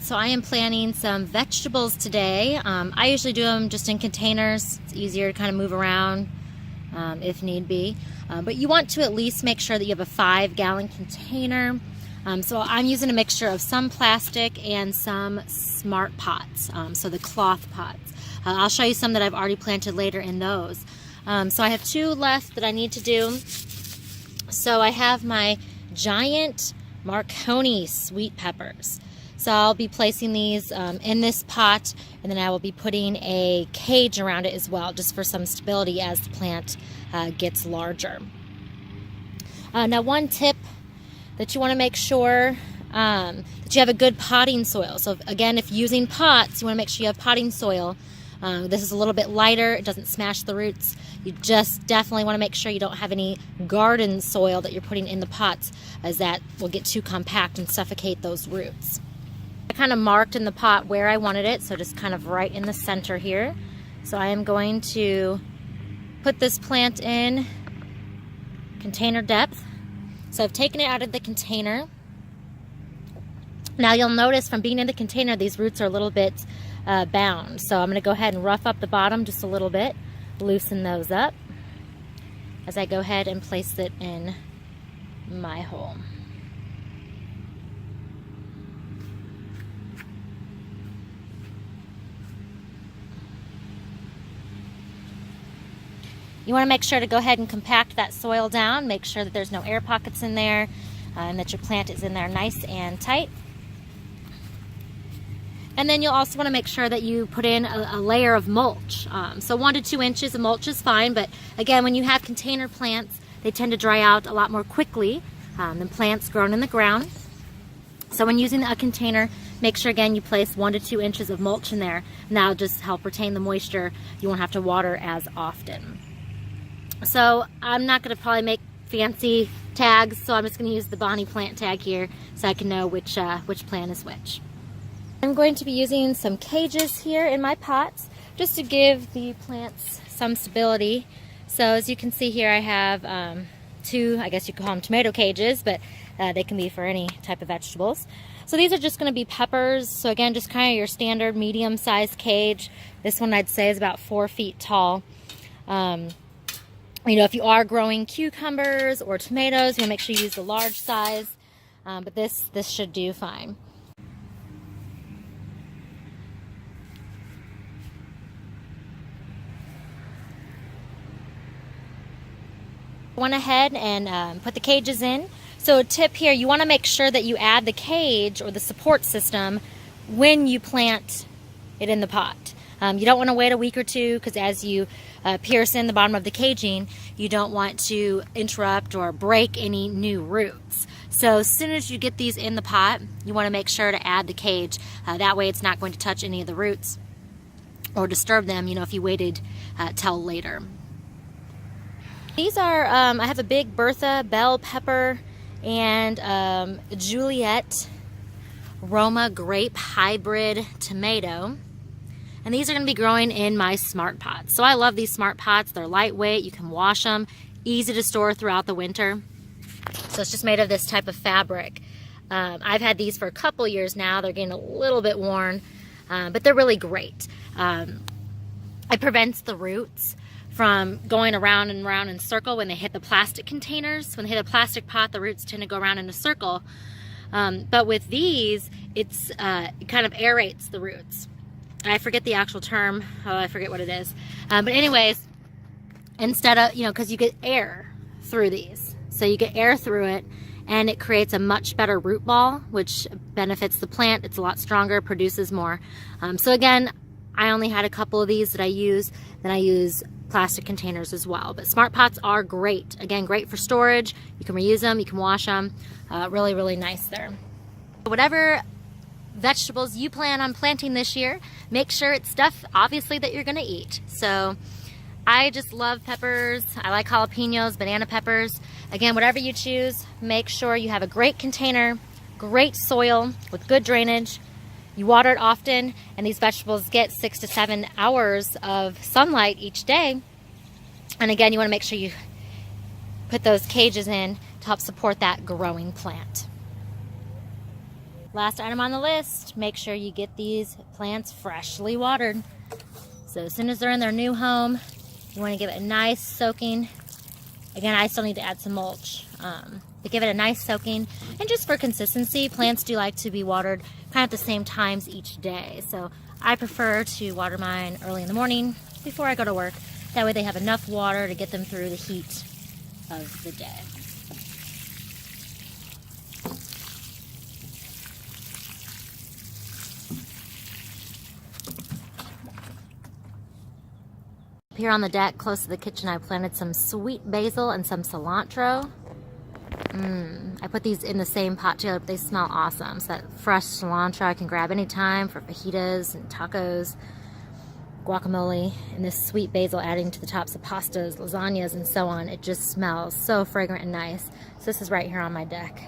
So I am planting some vegetables today. I usually do them just in containers. It's easier to kind of move around if need be. But you want to at least make sure that you have a 5-gallon container. So I'm using a mixture of some plastic and some smart pots, so the cloth pots. I'll show you some that I've already planted later in those. So I have 2 left that I need to do. So I have my giant Marconi sweet peppers. So I'll be placing these in this pot, and then I will be putting a cage around it as well, just for some stability as the plant gets larger. Now, one tip that you want to make sure that you have a good potting soil. So again, if using pots, you want to make sure you have potting soil. This is a little bit lighter, it doesn't smash the roots. You just definitely want to make sure you don't have any garden soil that you're putting in the pots, as that will get too compact and suffocate those roots. I kind of marked in the pot where I wanted it, so just kind of right in the center here. So I am going to put this plant in container depth. So I've taken it out of the container. Now you'll notice from being in the container, these roots are a little bit bound. So I'm going to go ahead and rough up the bottom just a little bit, loosen those up as I go ahead and place it in my hole. You want to make sure to go ahead and compact that soil down, make sure that there's no air pockets in there, and that your plant is in there nice and tight. And then you'll also want to make sure that you put in a layer of mulch. So 1 to 2 inches of mulch is fine, but again, when you have container plants, they tend to dry out a lot more quickly than plants grown in the ground. So when using a container, make sure again you place 1 to 2 inches of mulch in there, and that'll just help retain the moisture. You won't have to water as often. So I'm not going to probably make fancy tags, so I'm just going to use the Bonnie plant tag here so I can know which plant is which. I'm going to be using some cages here in my pots just to give the plants some stability. So as you can see here, I have 2, I guess you could call them tomato cages, but they can be for any type of vegetables. So these are just going to be peppers. So again, just kind of your standard medium-sized cage. This one I'd say is about 4 feet tall. You know, if you are growing cucumbers or tomatoes, you want to make sure you use the large size, but this should do fine. Went ahead and put the cages in. So a tip here, you want to make sure that you add the cage or the support system when you plant it in the pot. You don't want to wait a week or two, because as you pierce in the bottom of the caging, you don't want to interrupt or break any new roots. So as soon as you get these in the pot, you want to make sure to add the cage. That way it's not going to touch any of the roots or disturb them, you know, if you waited till later. These are, I have a big Bertha bell pepper and Juliet Roma grape hybrid tomato. And these are going to be growing in my smart pots. So I love these smart pots. They're lightweight, you can wash them, easy to store throughout the winter. So it's just made of this type of fabric. I've had these for a couple years now. They're getting a little bit worn, but they're really great. It prevents the roots from going around and around in a circle when they hit the plastic containers. When they hit a plastic pot, the roots tend to go around in a circle. But with these, it kind of aerates the roots. I forget the actual term. Oh, I forget what it is. But anyways, instead of, you know, because you get air through these. So you get air through it, and it creates a much better root ball, which benefits the plant. It's a lot stronger, produces more. So again, I only had a couple of these that I use. Then I use plastic containers as well. But smart pots are great. Again, great for storage. You can reuse them, you can wash them. Really, really nice there. Whatever vegetables you plan on planting this year, make sure it's stuff obviously that you're going to eat. So I just love peppers. I like jalapenos, banana peppers. Again, whatever you choose, make sure you have a great container, great soil with good drainage. You water it often, and these vegetables get 6 to 7 hours of sunlight each day. And again, you want to make sure you put those cages in to help support that growing plant. last item on the list, make sure you get these plants freshly watered. So as soon as they're in their new home, you want to give it a nice soaking. Again, I still need to add some mulch, but give it a nice soaking. And just for consistency, plants do like to be watered kind of at the same times each day. So I prefer to water mine early in the morning before I go to work. That way they have enough water to get them through the heat of the day. Here on the deck, close to the kitchen, I planted some sweet basil and some cilantro. I put these in the same pot together, but they smell awesome. So that fresh cilantro I can grab anytime for fajitas and tacos, guacamole, and this sweet basil adding to the tops of pastas, lasagnas, and so on. It just smells so fragrant and nice. So this is right here on my deck.